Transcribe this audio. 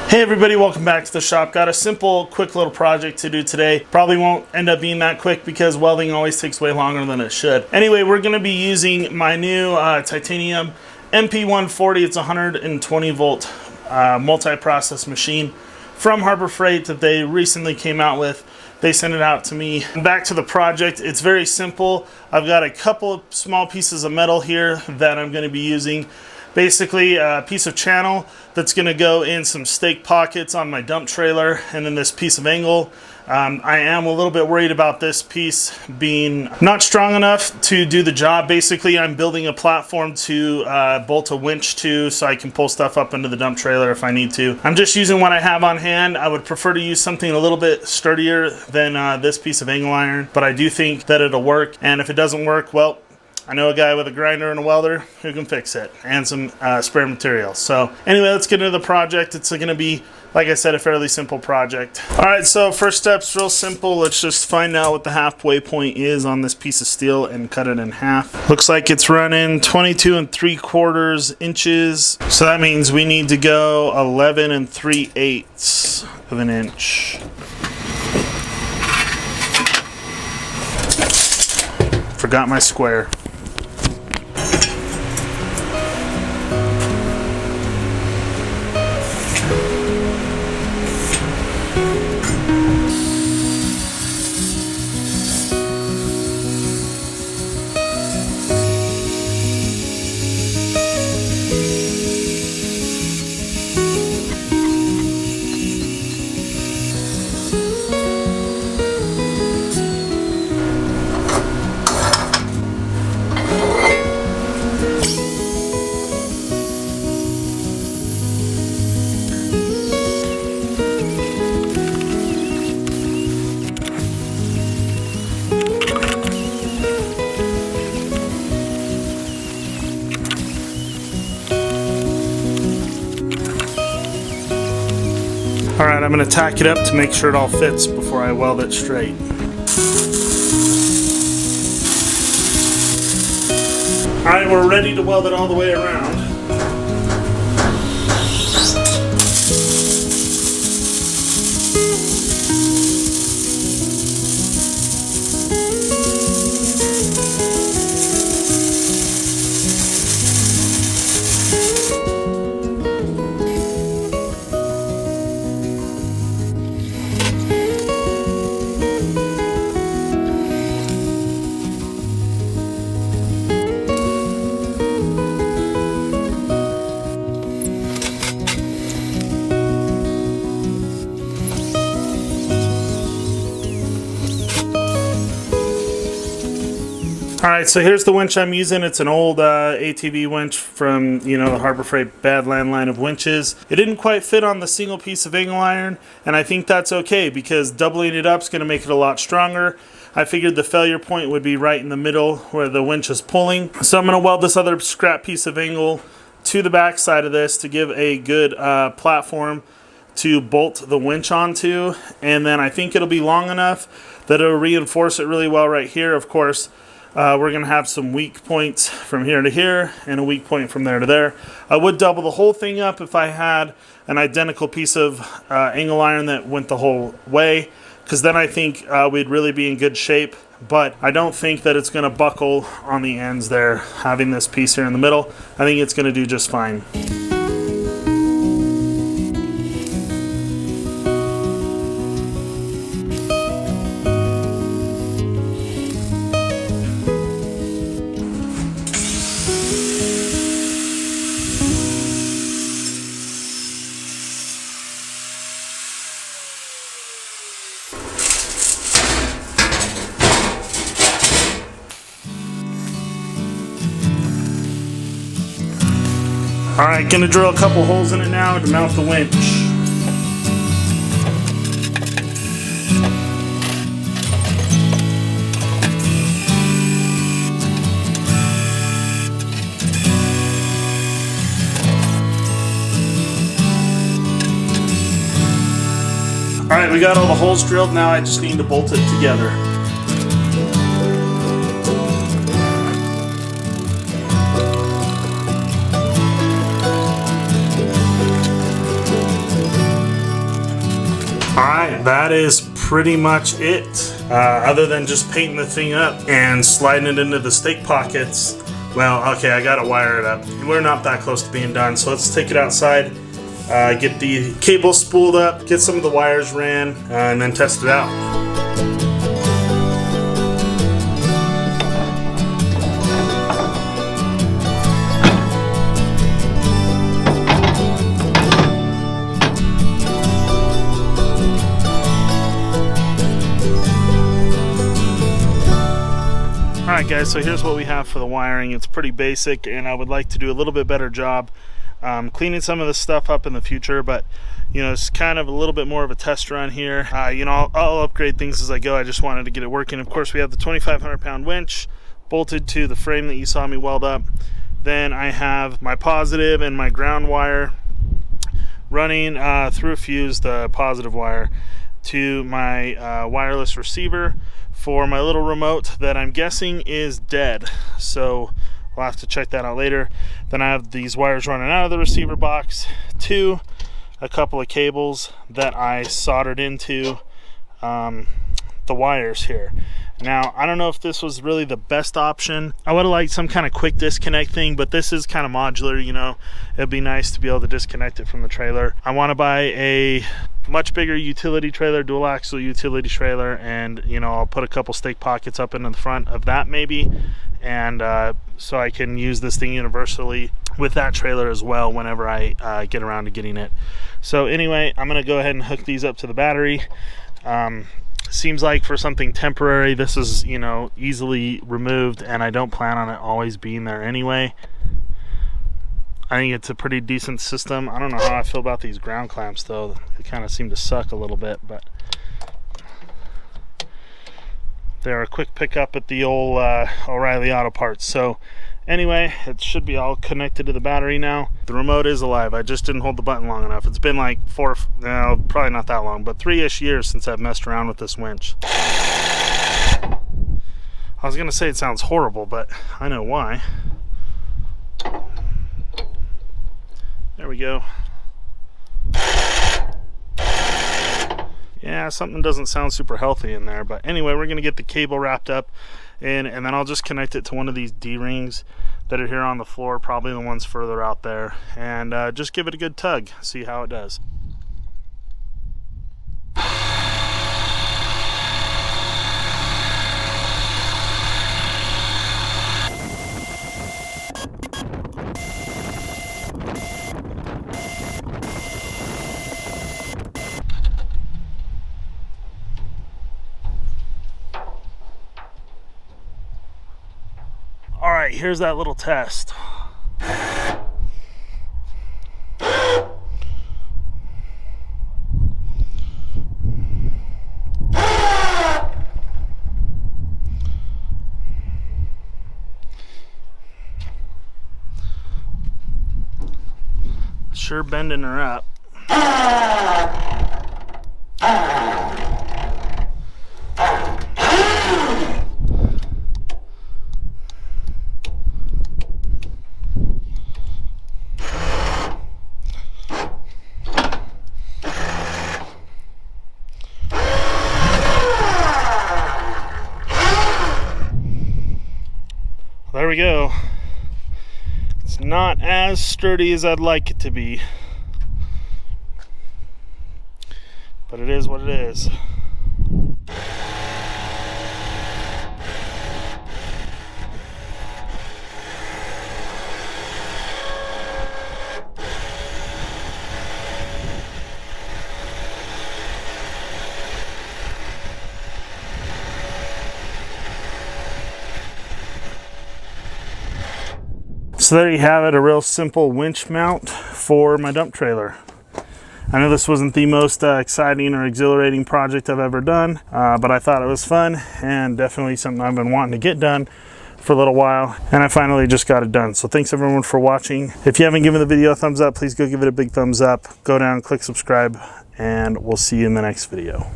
Hey everybody, welcome back to the shop. Got a simple, quick little project to do today. Probably won't end up being that quick because welding always takes way longer than it should. Anyway, we're going to be using my new Titanium MP140. It's a 120 volt multi-process machine from Harbor Freight that they recently came out with. They sent it out to me. Back to the project, it's very simple. I've got a couple of small pieces of metal here that I'm going to be using. Basically a piece of channel that's going to go in some stake pockets on my dump trailer, and then this piece of angle. I am a little bit worried about this piece being not strong enough to do the job. Basically, I'm building a platform to bolt a winch to so I can pull stuff up into the dump trailer if I need to. I'm just using what I have on hand. I would prefer to use something a little bit sturdier than this piece of angle iron, but I do think that it'll work. And if it doesn't work, well, I know a guy with a grinder and a welder who can fix it, and some spare material. So anyway, let's get into the project. It's going to be, like I said, a fairly simple project. All right, so first step's real simple. Let's just find out what the halfway point is on this piece of steel and cut it in half. Looks like it's running 22 3/4 inches. So that means we need to go 11 3/8 of an inch. Forgot my square. Alright, I'm going to tack it up to make sure it all fits before I weld it straight. Alright, we're ready to weld it all the way around. Alright, so here's the winch I'm using. It's an old ATV winch from, the Harbor Freight Badland line of winches. It didn't quite fit on the single piece of angle iron, and I think that's okay because doubling it up is going to make it a lot stronger. I figured the failure point would be right in the middle where the winch is pulling. So I'm going to weld this other scrap piece of angle to the back side of this to give a good platform to bolt the winch onto, and then I think it'll be long enough that it'll reinforce it really well right here. Of course, we're going to have some weak points from here to here and a weak point from there to there. I would double the whole thing up if I had an identical piece of angle iron that went the whole way, because then I think we'd really be in good shape. But I don't think that it's going to buckle on the ends there, having this piece here in the middle. I think it's going to do just fine. Alright, gonna drill a couple holes in it now to mount the winch. Alright, we got all the holes drilled, now I just need to bolt it together. Alright, that is pretty much it. Other than just painting the thing up and sliding it into the stake pockets. Well, okay, I gotta wire it up. We're not that close to being done, so let's take it outside, get the cable spooled up, get some of the wires ran, and then test it out. Alright guys, so here's what we have for the wiring. It's pretty basic, and I would like to do a little bit better job cleaning some of this stuff up in the future, but you know, it's kind of a little bit more of a test run here. You know, I'll upgrade things as I go. I just wanted to get it working. Of course, we have the 2,500 pound winch bolted to the frame that you saw me weld up. Then I have my positive and my ground wire running through a fuse, the positive wire, to my wireless receiver for my little remote that I'm guessing is dead, so we'll have to check that out later. Then I have these wires running out of the receiver box to a couple of cables that I soldered into the wires here. Now, I don't know if this was really the best option. I would have liked some kind of quick disconnect thing, but this is kind of modular, you know. It'd be nice to be able to disconnect it from the trailer. I want to buy a much bigger utility trailer, dual axle utility trailer, and you know, I'll put a couple stake pockets up in the front of that maybe, and so I can use this thing universally with that trailer as well whenever I get around to getting it. So anyway, I'm gonna go ahead and hook these up to the battery. Seems like for something temporary, this is, you know, easily removed, and I don't plan on it always being there anyway. I think it's a pretty decent system. I don't know how I feel about these ground clamps though. They kind of seem to suck a little bit, but they're a quick pickup at the old O'Reilly Auto Parts. So anyway, it should be all connected to the battery now. The remote is alive. I just didn't hold the button long enough. It's been like probably not that long, but 3-ish years since I've messed around with this winch. I was gonna say it sounds horrible, but I know why. There we go. Yeah, something doesn't sound super healthy in there, but anyway, we're gonna get the cable wrapped up and then I'll just connect it to one of these D-rings that are here on the floor, probably the ones further out there, and just give it a good tug, see how it does. All right, here's that little test. Sure bending her up. There we go. It's not as sturdy as I'd like it to be, but it is what it is. So there you have it, a real simple winch mount for my dump trailer. I know this wasn't the most exciting or exhilarating project I've ever done, but I thought it was fun and definitely something I've been wanting to get done for a little while, and I finally just got it done. So thanks everyone for watching. If you haven't given the video a thumbs up, please go give it a big thumbs up. Go down, click subscribe, and we'll see you in the next video.